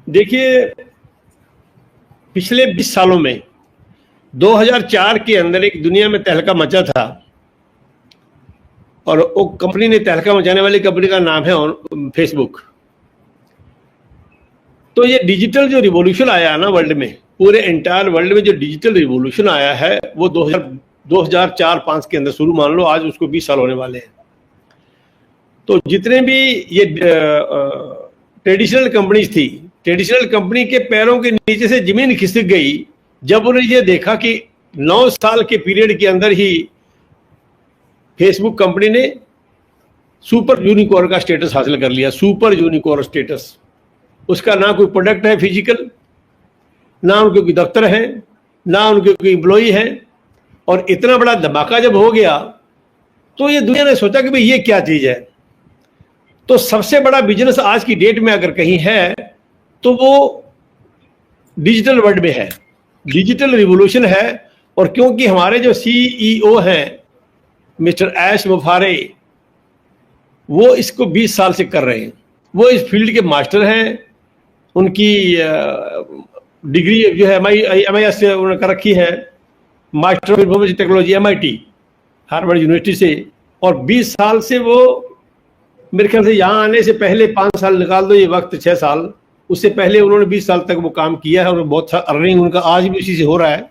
देखिए, पिछले 20 सालों में 2004 के अंदर एक दुनिया में तहलका मचा था, और वो कंपनी ने, तहलका मचाने वाली कंपनी का नाम है फेसबुक। तो ये डिजिटल जो रिवॉल्यूशन आया ना वर्ल्ड में, पूरे एंटायर वर्ल्ड में जो डिजिटल रिवॉल्यूशन आया है वो 2004-05 के अंदर शुरू, मान लो आज उसको 20 साल होने वाले हैं। तो जितने भी ये ट्रेडिशनल कंपनीज थी, ट्रेडिशनल कंपनी के पैरों के नीचे से जमीन खिसक गई जब उन्होंने ये देखा कि 9 साल के पीरियड के अंदर ही फेसबुक कंपनी ने सुपर यूनिकॉर्न का स्टेटस हासिल कर लिया। सुपर यूनिकॉर्न स्टेटस, उसका ना कोई प्रोडक्ट है फिजिकल, ना उनके कोई दफ्तर है, ना उनके कोई एम्प्लॉई है। और इतना बड़ा धमाका जब हो गया तो ये दुनिया ने सोचा कि भाई ये क्या चीज है। तो सबसे बड़ा बिजनेस आज की डेट में अगर कहीं है तो वो डिजिटल वर्ल्ड में है, डिजिटल रिवॉल्यूशन है। और क्योंकि हमारे जो सीईओ हैं मिस्टर ऐश मुफारे, वो इसको 20 साल से कर रहे हैं, वो इस फील्ड के मास्टर हैं। उनकी डिग्री जो है MIS से उन्होंने कर रखी है, master of information technology MIT Harvard university से। और 20 साल से वो, मेरे ख्याल से यहाँ आने से पहले 5 साल निकाल दो ये वक्त, 6 साल, उससे पहले उन्होंने 20 साल तक वो काम किया है और बहुत सा अर्निंग उनका आज भी उसी से हो रहा है।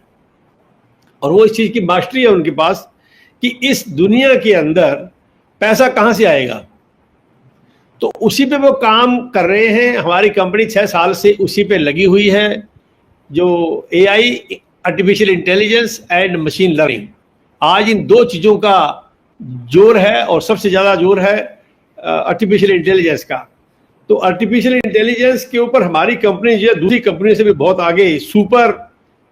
और वो इस चीज़ की मास्टरी है उनके पास कि इस दुनिया के अंदर पैसा कहाँ से आएगा। तो उसी पे वो काम कर रहे हैं। हमारी कंपनी 6 साल से उसी पे लगी हुई है, जो AI, artificial intelligence and machine learning. आज इन दो चीज़ों का जोर है और सबसे ज़्यादा जोर है आर्टिफिशियल इंटेलिजेंस का। तो आर्टिफिशियल इंटेलिजेंस के ऊपर हमारी कंपनी जो है दूसरी कंपनी से भी बहुत आगे, सुपर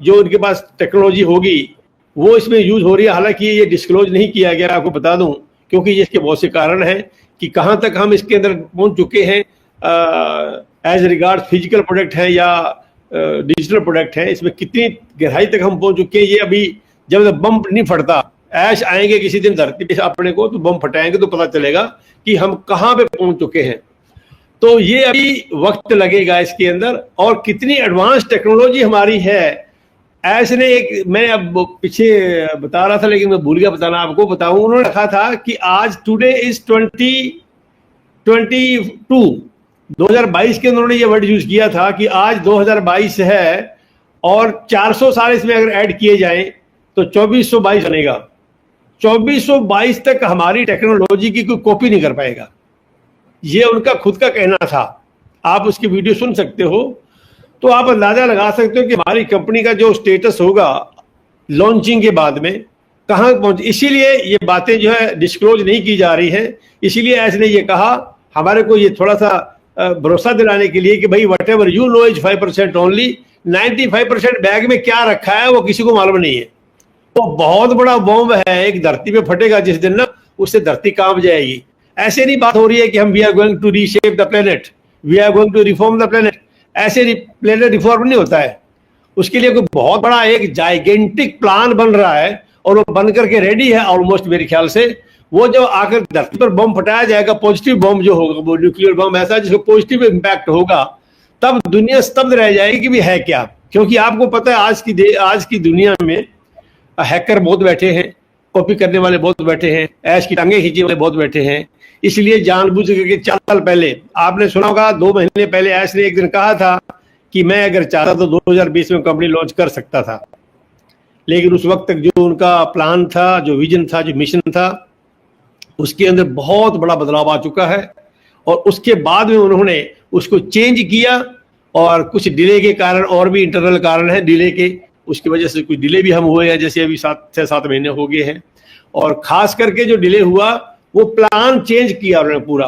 जो उनके पास टेक्नोलॉजी होगी वो इसमें यूज हो रही है। हालांकि ये डिस्क्लोज नहीं किया गया, आपको बता दूं, क्योंकि इसके बहुत से कारण हैं कि कहाँ तक हम इसके अंदर पहुंच चुके हैं एज रिगार्ड फिजिकल प्रोडक्ट है या डिजिटल प्रोडक्ट है, इसमें कितनी गहराई तक हम पहुंच चुके हैं। ये अभी जब तक बम नहीं फटता, ऐश आएंगे किसी दिन धरती पे अपने को, तो बम फटाएंगे तो पता चलेगा कि हम कहाँ पे पहुंच चुके हैं। तो ये अभी वक्त लगेगा इसके अंदर। और कितनी एडवांस टेक्नोलॉजी हमारी है। ऐसे ने एक, मैं अब पीछे बता रहा था लेकिन मैं भूल गया बताना, आपको बताऊं। उन्होंने रखा था कि आज टुडे इज 2022 के उन्होंने ये वर्ड यूज किया था कि आज 2022 है और 400 साल इसमें अगर ऐड किए जाएं तो 2422 बनेगा। 2422 तक हमारी टेक्नोलॉजी की कोई कॉपी नहीं कर पाएगा, ये उनका खुद का कहना था। आप उसकी वीडियो सुन सकते हो तो आप अंदाजा लगा सकते हो कि हमारी कंपनी का जो स्टेटस होगा लॉन्चिंग के बाद में कहाँ पहुंचे। इसीलिए ये बातें जो है डिस्क्लोज नहीं की जा रही हैं। इसीलिए ऐसे ने ये कहा हमारे को, ये थोड़ा सा भरोसा दिलाने के लिए कि भाई what ever you know is 5% only, 95% bag में क्या रखा है वो किसी को मालूम नहीं है। तो बहुत बड़ा बॉम्ब है, एक धरती पे फटेगा जिस दिन ना, उससे धरती कांप जाएगी। ऐसे नहीं बात हो रही है कि हम we are going to reshape the planet, we are going to reform the planet. ऐसे प्लेनेट रिफॉर्म नहीं होता है, उसके लिए कोई बहुत बड़ा एक जाइगेंटिक प्लान बन रहा है और वो बन करके रेडी है ऑलमोस्ट। मेरे ख्याल से वो जो आकर धरती पर बम फटाया जाएगा, पॉजिटिव बम जो होगा, वो न्यूक्लियर बम ऐसा जिसको पॉजिटिव इम्पैक्ट होगा, तब दुनिया स्तब्ध रह जाएगी कि भी है क्या। क्योंकि आपको पता है आज की दुनिया में हैकर बहुत बैठे हैं, कॉपी करने वाले बहुत बैठे हैं, ऐश की टांगे खींचने वाले बहुत बैठे हैं। इसलिए जानबूझ करके 4 साल पहले, आपने सुना होगा 2 महीने पहले ऐश ने एक दिन कहा था कि मैं अगर चाहता तो 2020 में कंपनी लॉन्च कर सकता था। लेकिन उस वक्त तक जो उनका प्लान था, जो विजन था, जो मिशन था, उसके अंदर बहुत बड़ा बदलाव आ चुका है। और उसके बाद में उन्होंने उसको चेंज किया और कुछ डिले के कारण, और भी इंटरनल कारण है डिले के, उसकी वजह से कुछ डिले भी हम हुए हैं, जैसे अभी 6-7 महीने हो गए हैं। और खास करके जो डिले हुआ वो प्लान चेंज किया उन्होंने पूरा।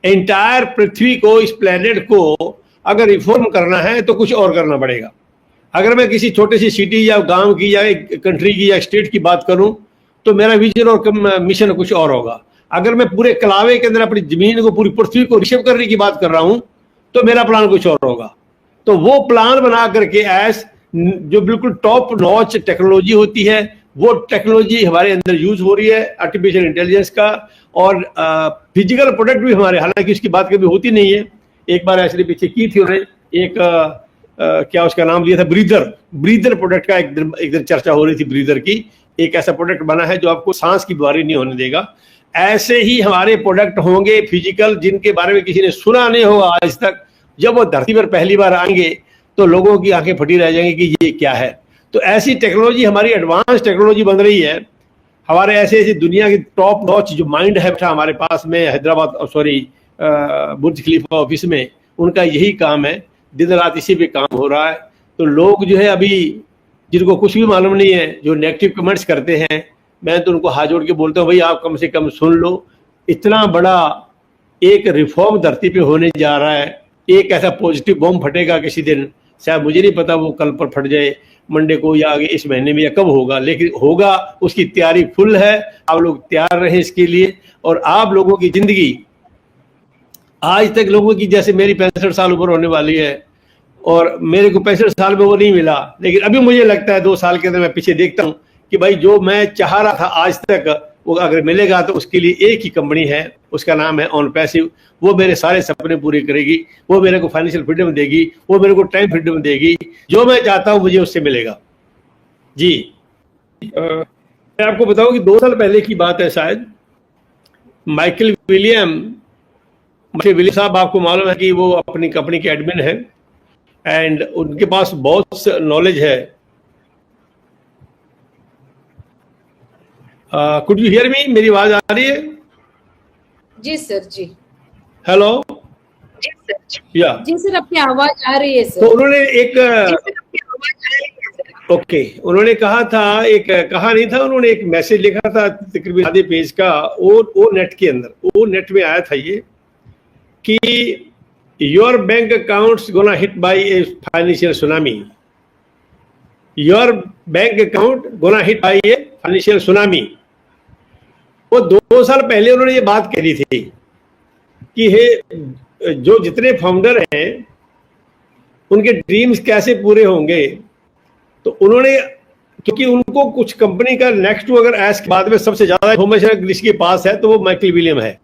एंटायर पृथ्वी को, इस प्लेनेट को अगर रिफॉर्म करना है तो कुछ और करना पड़ेगा। अगर मैं किसी छोटी सी सिटी या गांव की या कंट्री की या स्टेट की बात करूं तो मेरा विजन और मिशन कुछ और होगा। अगर मैं पूरे कलावे के अंदर अपनी जमीन को, पूरी पृथ्वी को रिशेप करने की बात कर रहा हूं तो मेरा प्लान कुछ और होगा। तो वो प्लान बना करके ऐस जो बिल्कुल टॉप नॉच टेक्नोलॉजी होती है, वो टेक्नोलॉजी हमारे अंदर यूज हो रही है, आर्टिफिशियल इंटेलिजेंस का। और फिजिकल प्रोडक्ट भी हमारे, हालांकि उसकी बात कभी होती नहीं है, एक बार ऐसे पीछे की थी उन्होंने, एक क्या उसका नाम लिया था, ब्रीदर प्रोडक्ट का एक दिन चर्चा हो रही थी। ब्रीदर की एक ऐसा प्रोडक्ट बना है जो आपको सांस की बीमारी नहीं होने देगा। ऐसे ही हमारे प्रोडक्ट होंगे फिजिकल, जिनके बारे में किसी ने सुना नहीं होगा आज तक। जब वो धरती पर पहली बार आएंगे तो लोगों की आंखें फटी रह जाएंगी कि ये क्या है। तो ऐसी टेक्नोलॉजी, हमारी एडवांस टेक्नोलॉजी बन रही है। हमारे ऐसे ऐसे दुनिया की टॉप नॉच जो माइंड है हमारे पास में हैदराबाद, सॉरी बुर्ज खलीफा ऑफिस में, उनका यही काम है, दिन रात इसी पे काम हो रहा है। तो लोग जो है अभी जिनको कुछ भी मालूम नहीं है, जो नेगेटिव कमेंट्स करते हैं, मैं तो उनको हाथ जोड़ के बोलता हूँ भाई आप कम से कम सुन लो। इतना बड़ा एक रिफॉर्म धरती पे होने जा रहा है। एक ऐसा पॉजिटिव बम फटेगा किसी दिन, शायद मुझे नहीं पता वो कल पर फट जाए, मंडे को या आगे इस महीने में या कब होगा, लेकिन होगा। उसकी तैयारी फुल है। आप लोग तैयार रहे इसके लिए। और आप लोगों की जिंदगी आज तक लोगों की, जैसे मेरी 65 साल उम्र होने वाली है और मेरे को 65 साल में वो नहीं मिला, लेकिन अभी मुझे लगता है 2 साल के अंदर मैं पीछे देखता हूँ कि भाई जो मैं चाह रहा था आज तक, वो अगर मिलेगा तो उसके लिए एक ही कंपनी है, उसका नाम है ऑन पैसिव। वो मेरे सारे सपने पूरे करेगी, वो मेरे को फाइनेंशियल फ्रीडम देगी, वो मेरे को टाइम फ्रीडम देगी। जो मैं चाहता हूँ मुझे उससे मिलेगा। जी मैं आपको बताऊं कि 2 साल पहले की बात है शायद, माइकल विलियम साहब, आपको मालूम है कि वो अपनी कंपनी के एडमिन है एंड उनके पास बहुत नॉलेज है। Could you hear me? मेरी आवाज आ रही है? जी सर जी। हेलो। जी सर या जी सर, आपकी आवाज आ रही है सर। तो उन्होंने उन्होंने कहा था, एक कहा नहीं था, उन्होंने एक मैसेज लिखा था तकरीबन आधे पेज का, वो नेट के अंदर, वो नेट में आया था ये कि your bank accounts gonna hit by a financial tsunami. Your bank account gonna hit by a financial tsunami. वो 2 साल पहले उन्होंने ये बात कही थी कि हे जो जितने फाउंडर हैं उनके ड्रीम्स कैसे पूरे होंगे। तो उन्होंने, क्योंकि उनको कुछ कंपनी का नेक्स्ट टू अगर एस के बाद में सबसे ज्यादा इंफॉर्मेशन जिसके पास है तो वो माइकल विलियम है,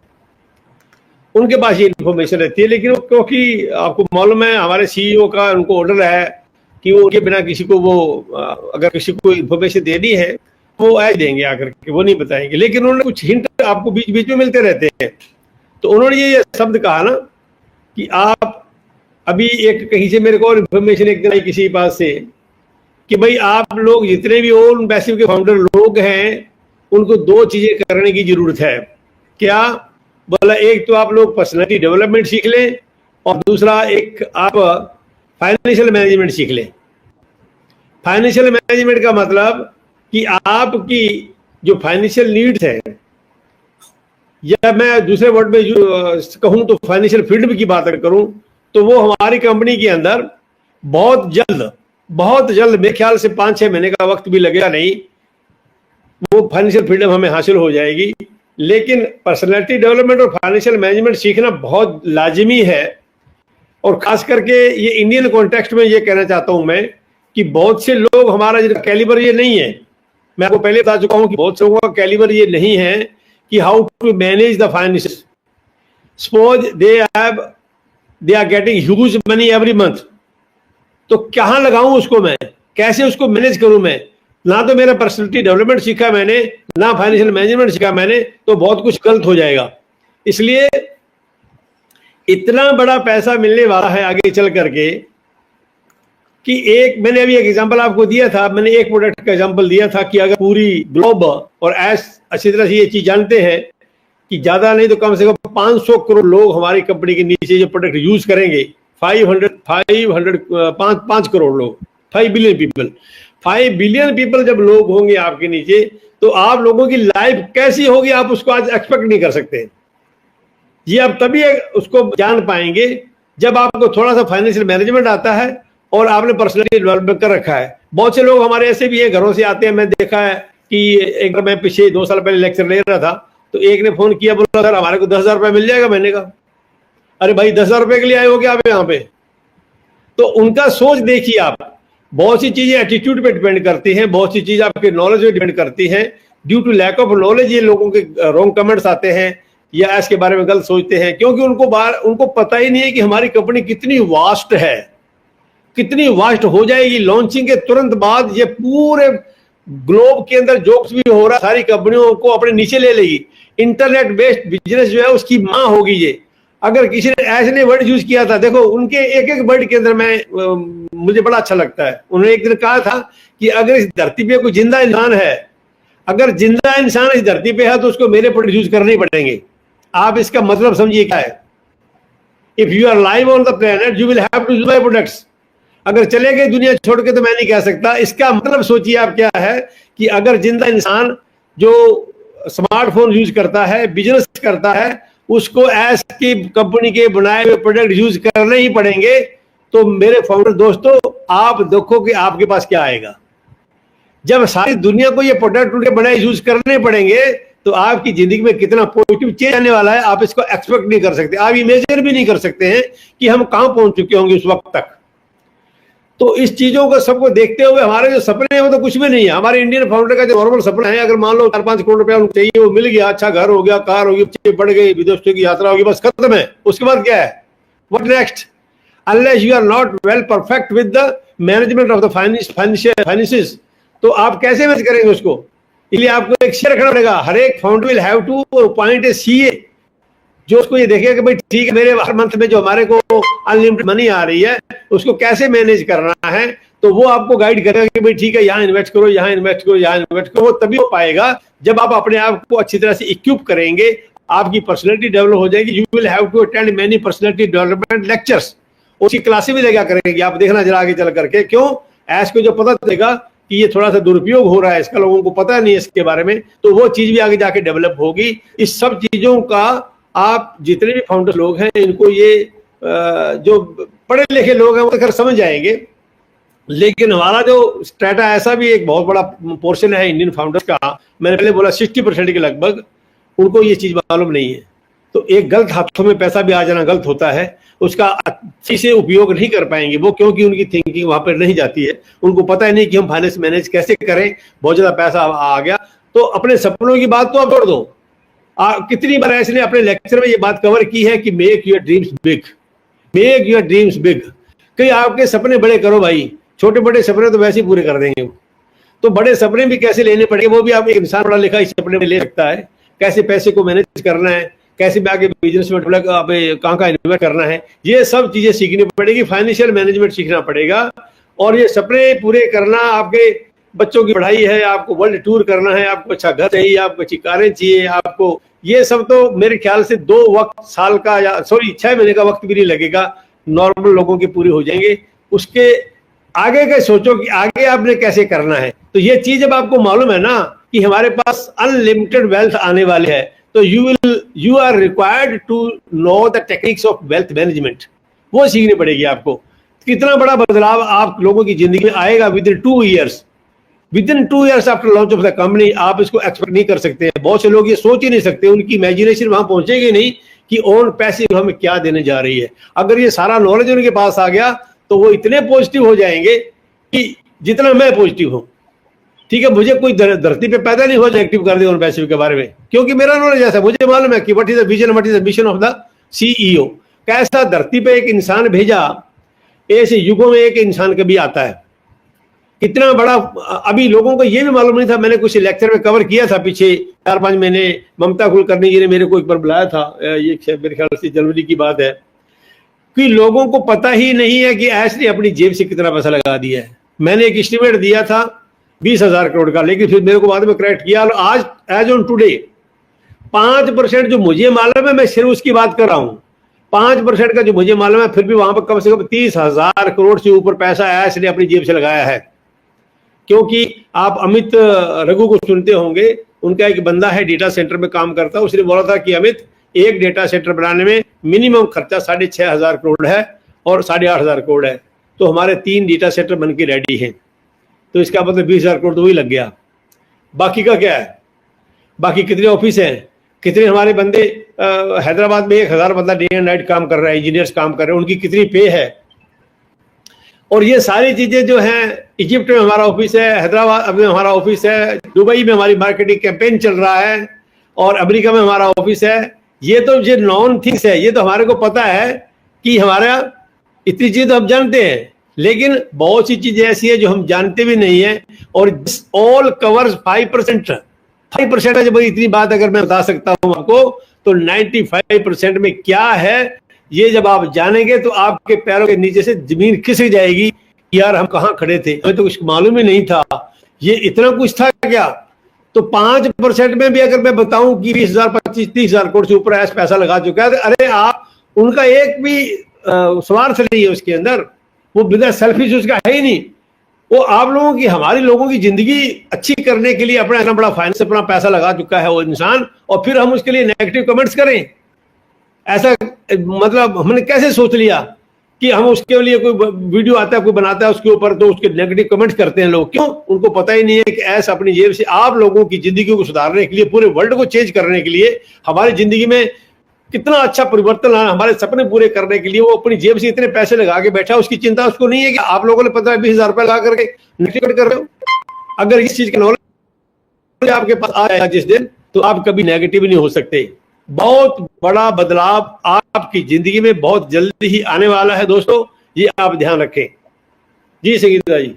उनके पास ये इंफॉर्मेशन रहती है। लेकिन क्योंकि आपको मालूम है हमारे सीईओ का उनको ऑर्डर है कि वो उनके बिना किसी को, वो अगर किसी को इंफॉर्मेशन देनी है वो ऐड देंगे आकर के, वो नहीं बताएंगे। लेकिन उन्होंने कुछ हिंट आपको बीच बीच में मिलते रहते हैं। तो उन्होंने ये शब्द कहा ना कि आप अभी एक कहीं से मेरे को और इंफॉर्मेशन एक दिन आई किसी पास से कि भाई आप लोग जितने भी ओन पैसिव के फाउंडर लोग हैं उनको 2 चीजें करने की जरूरत है। क्या बोला? एक तो आप लोग पर्सनालिटी डेवलपमेंट सीख लें और दूसरा एक आप फाइनेंशियल मैनेजमेंट सीख लें। फाइनेंशियल मैनेजमेंट का मतलब कि आपकी जो फाइनेंशियल नीड्स है, या मैं दूसरे वर्ड में कहूं तो फाइनेंशियल फ्रीडम की बात करूं, तो वो हमारी कंपनी के अंदर बहुत जल्द मेरे ख्याल से 5-6 महीने का वक्त भी लगेगा नहीं, वो फाइनेंशियल फ्रीडम हमें हासिल हो जाएगी। लेकिन पर्सनालिटी डेवलपमेंट और फाइनेंशियल मैनेजमेंट सीखना बहुत लाजिमी है। और खास करके ये इंडियन कॉन्टेक्स्ट में ये कहना चाहता हूं मैं कि बहुत से लोग, हमारा जिनका कैलिबर ये नहीं है, मैं आपको पहले बता चुका हूं कि बहुत से लोगों का कैलिबर ये नहीं है कि how to manage the finance. Suppose they are getting huge money every month, तो कहां लगाऊं उसको मैं, कैसे उसको मैनेज करूं मैं? ना तो मेरा पर्सनालिटी डेवलपमेंट सीखा मैंने, ना फाइनेंशियल मैनेजमेंट सीखा मैंने, तो बहुत कुछ गलत हो जाएगा। इसलिए इतना बड़ा पैसा मिलने वाला है आगे चल करके कि मैंने अभी एक एग्जांपल आपको दिया था, मैंने एक प्रोडक्ट का एग्जांपल दिया था कि अगर पूरी ग्लोब और अच्छी तरह से ये चीज जानते हैं कि ज्यादा नहीं तो कम से कम 500 करोड़ लोग हमारी कंपनी के नीचे जो प्रोडक्ट यूज करेंगे, 5 करोड़ लोग, 5 बिलियन पीपल, 5 बिलियन पीपल जब लोग होंगे आपके नीचे, तो आप लोगों की लाइफ कैसी होगी आप उसको आज एक्सपेक्ट नहीं कर सकते। ये आप तभी उसको जान पाएंगे जब आपको थोड़ा सा फाइनेंशियल मैनेजमेंट आता है और आपने पर्सनली डेवलपमेंट कर रखा है। बहुत से लोग हमारे ऐसे भी हैं, घरों से आते हैं, मैं देखा है कि एक बार मैं पिछले 2 साल पहले लेक्चर ले रहा था, तो एक ने फोन किया, बोला सर हमारे को 10,000 रुपये मिल जाएगा। मैंने कहा अरे भाई 10,000 रुपये के लिए आए हो क्या आप यहाँ पे? तो उनका सोच देखिए आप। बहुत सी चीजें एटीट्यूड पे डिपेंड करती हैं, बहुत सी चीजें आपके नॉलेज पे डिपेंड करती हैं। Due to lack of knowledge ये लोगों के रॉन्ग कमेंट्स आते हैं या इसके बारे में गलत सोचते हैं, क्योंकि उनको पता ही नहीं है कि हमारी कंपनी कितनी वास्ट है। कितनी वास्ट हो जाएगी। लॉन्चिंग के तुरंत बाद ये पूरे ग्लोब के अंदर जो कुछ भी हो रहा सारी कंपनियों को अपने नीचे ले लेगी। इंटरनेट बेस्ड बिजनेस जो है उसकी मां होगी ये। अगर किसी ने ऐसे वर्ड यूज किया था, देखो उनके एक एक वर्ड के अंदर मुझे बड़ा अच्छा लगता है। उन्होंने एक दिन कहा था कि अगर इस धरती पे कोई जिंदा इंसान है, अगर जिंदा इंसान इस धरती पे है तो उसको मेरे प्रोडक्ट यूज करने ही पड़ेंगे। आप इसका मतलब समझिए क्या है। If you are live on the planet you will have to use my products. अगर चले गए दुनिया छोड़ के तो मैं नहीं कह सकता। इसका मतलब सोचिए आप क्या है कि अगर जिंदा इंसान जो स्मार्टफोन यूज करता है, बिजनेस करता है, उसको एस की कंपनी के बनाए हुए प्रोडक्ट यूज करने ही पड़ेंगे। तो मेरे फाउंडर दोस्तों, आप देखो कि आपके पास क्या आएगा। जब सारी दुनिया को ये प्रोडक्ट उनके बनाए यूज करने पड़ेंगे तो आपकी जिंदगी में कितना पॉजिटिव चेंज आने वाला है आप इसको एक्सपेक्ट नहीं कर सकते। आप इमेजिन भी नहीं कर सकते हैं कि हम कहां पहुंच चुके होंगे उस वक्त तक। तो इस चीजों को सबको देखते हुए हमारे जो सपने हैं वो तो कुछ भी नहीं है। हमारे इंडियन फाउंडर का जो नॉर्मल सपना है, अगर मान लो 4-5 करोड़ रुपया उनको चाहिए, वो मिल गया, अच्छा घर हो गया, कार होगी, बच्चे बढ़ गए, विदेशों की यात्रा होगी, बस खत्म है। उसके बाद क्या है? What next? Unless you are not well perfect with the management of the finances, तो आप कैसे मैनेज करेंगे उसको? इसलिए आपको एक शेयर रखना पड़ेगा। हर एक founder will have to appoint a CA जो उसको ये देखेगा कि भाई ठीक है, मेरे हर मंथ में जो हमारे को अनलिमिटेड मनी आ रही है उसको कैसे मैनेज करना है। तो वो आपको गाइड करेगा कि भाई ठीक है, यहाँ इन्वेस्ट करो, यहाँ इन्वेस्ट करो, यहाँ इन्वेस्ट करो। वो तभी हो पाएगा जब आप अपने आप को अच्छी तरह से इक्विप करेंगे, आपकी पर्सनैलिटी डेवलप हो जाएगी। You will have to attend many personality development lectures. उसकी क्लासेस भी लगा करेंगे, आप देखना जरा आगे चल करके। क्यों? ऐस को जो पता चलेगा कि ये थोड़ा सा दुरुपयोग हो रहा है, इसका लोगों को पता नहीं है इसके बारे में, तो वो चीज भी आगे जाके डेवलप होगी। इस सब चीजों का आप जितने भी फाउंडर लोग हैं इनको ये जो पढ़े लिखे लोग हैं वो तो समझ जाएंगे। लेकिन हमारा जो स्ट्रेटा ऐसा भी एक बहुत बड़ा पोर्शन है इंडियन फाउंडर्स का, मैंने पहले बोला 60% के लगभग, उनको ये चीज मालूम नहीं है। तो एक गलत हाथों में पैसा भी आ जाना गलत होता है, उसका अच्छी से उपयोग नहीं कर पाएंगे वो, क्योंकि उनकी थिंकिंग वहां पर नहीं जाती है। उनको पता ही नहीं कि हम फाइनेंस मैनेज कैसे करें, बहुत ज्यादा पैसा आ गया। तो अपने सपनों की बात तो आप छोड़ दो। कितनी बार ऐसे ने अपने लेक्चर में ये बात कवर की है कि make your dreams big, make your dreams big. कहीं आपके सपने बड़े करो भाई, छोटे बड़े सपने तो वैसे ही पूरे कर देंगे। तो बड़े सपने भी कैसे लेने पड़ेंगे वो भी आप एक इंसान पढ़ा लिखा इस सपने में ले सकता है। कैसे पैसे को मैनेज करना है, कैसे भी आगे बिजनेस में कहाँ का इन्वेस्ट करना है, ये सब चीजें सीखनी पड़ेगी। फाइनेंशियल मैनेजमेंट सीखना पड़ेगा। और ये सपने पूरे करना, आपके बच्चों की पढ़ाई है, आपको वर्ल्ड टूर करना है, आपको अच्छा घर चाहिए, आपको अच्छी कारें चाहिए, आपको ये सब तो मेरे ख्याल से 2 वक्त साल का या 6 महीने का वक्त भी नहीं लगेगा, नॉर्मल लोगों के पूरे हो जाएंगे। उसके आगे का सोचो कि आगे आपने कैसे करना है। तो ये चीज जब आपको मालूम है ना कि हमारे पास अनलिमिटेड वेल्थ आने वाले है, तो you are required to know the techniques of wealth management. वो सीखनी पड़ेगी आपको। कितना बड़ा बदलाव आप लोगों की जिंदगी में आएगा with in 2 years, with in 2 years after launch of the company, आप इसको एक्सपेक्ट नहीं कर सकते हैं। बहुत से लोग ये सोच ही नहीं सकते, उनकी इमेजिनेशन वहां पहुंचेगी नहीं कि ऑन पैसिव हमें क्या देने जा रही है। अगर ये सारा नॉलेज उनके पास आ गया तो वो इतने पॉजिटिव हो जाएंगे कि जितना मैं पॉजिटिव हूं। ठीक है, मुझे कोई धरती पे पैदा नहीं हुआ नेगेटिव कर दे ऑन पैसिव के बारे में, क्योंकि मेरा नॉलेज ऐसा, मुझे मालूम है कि what is the vision, what is the mission of the CEO. कैसा धरती पे एक इंसान भेजा, ऐसे युगों में एक इंसान कभी आता है, कितना बड़ा। अभी लोगों को ये भी मालूम नहीं था, मैंने कुछ लेक्चर में कवर किया था पीछे 4-5 महीने, ममता कुलकर्णी जी ने मेरे को एक बार बुलाया था, ये मेरे ख्याल से जनवरी की बात है, कि लोगों को पता ही नहीं है कि ऐश ने अपनी जेब से कितना पैसा लगा दिया है। मैंने एक एस्टिमेट दिया था 20,000 करोड़ का, लेकिन फिर मेरे को बाद में करेक्ट किया। आज एज ऑन टुडे 5% जो मुझे मालूम है, मैं सिर्फ उसकी बात कर रहा हूं, 5% का जो मुझे मालूम है, फिर भी वहां पर कम से कम 30,000 करोड़ से ऊपर पैसा ऐश ने अपनी जेब से लगाया है। क्योंकि आप अमित रघु को सुनते होंगे, उनका एक बंदा है डेटा सेंटर में काम करता है, उसने बोला था कि अमित, एक डेटा सेंटर बनाने में मिनिमम खर्चा 6,500 करोड़ है और 8,500 करोड़ है, तो हमारे 3 डेटा सेंटर बन के रेडी हैं। तो इसका मतलब 20,000 करोड़ तो वही लग गया। बाकी का क्या है? बाकी कितने ऑफिस हैं, कितने हमारे बंदे हैदराबाद में 1,000 बंदा डे एंड नाइट काम कर रहा है, इंजीनियर्स काम कर रहे हैं, उनकी कितनी पे है। और ये सारी चीजें जो हैं, इजिप्ट में हमारा ऑफिस है, हैदराबाद में हमारा ऑफिस है, दुबई में हमारी मार्केटिंग कैंपेन चल रहा है, और अमेरिका में हमारा ऑफिस है। ये तो ये नॉन थिंग्स है, ये तो हमारे को पता है कि हमारा इतनी चीज तो हम जानते हैं, लेकिन बहुत सी चीजें ऐसी है जो हम जानते भी नहीं है, और ऑल कवर्स 5%। 5% है, जब इतनी बात अगर मैं बता सकता हूं आपको, तो 95% में क्या है ये जब आप जानेंगे तो आपके पैरों के नीचे से जमीन खिसक जाएगी। यार हम कहाँ खड़े थे, हमें तो कुछ मालूम ही नहीं था, ये इतना कुछ था क्या। तो 5% में भी अगर मैं बताऊं कि 20,000 25-30,000 करोड़ से ऊपर ऐसा पैसा लगा चुका है, तो अरे आप उनका एक भी स्वार्थ नहीं है उसके अंदर, वो बिना सेल्फिश उसका है ही नहीं। वो आप लोगों की, हमारी लोगों की जिंदगी अच्छी करने के लिए अपना इतना बड़ा फाइनेंस, अपना पैसा लगा चुका है वो इंसान, और फिर हम उसके लिए नेगेटिव कमेंट्स करें। ऐसा मतलब हमने कैसे सोच लिया कि हम उसके लिए, कोई वीडियो आता है कोई बनाता है उसके ऊपर, तो उसके नेगेटिव कमेंट्स करते हैं लोग। क्यों? उनको पता ही नहीं है कि ऐसा अपनी जेब से आप लोगों की जिंदगी को सुधारने के लिए, पूरे वर्ल्ड को चेंज करने के लिए, हमारी जिंदगी में कितना अच्छा परिवर्तन लाना, हमारे सपने पूरे करने के लिए वो अपनी जेब से इतने पैसे लगा के बैठा, उसकी चिंता उसको नहीं है कि आप लोगों ने 15-20,000 रुपए लगा करके नेगेटिव कर रहे हो। अगर इस चीज का नॉलेज आपके पास आ जाएगा जिस दिन, तो आप कभी नेगेटिव नहीं हो सकते। बहुत बड़ा बदलाव आपकी जिंदगी में बहुत जल्दी ही आने वाला है दोस्तों, ये आप ध्यान रखें। जी संगीता जी।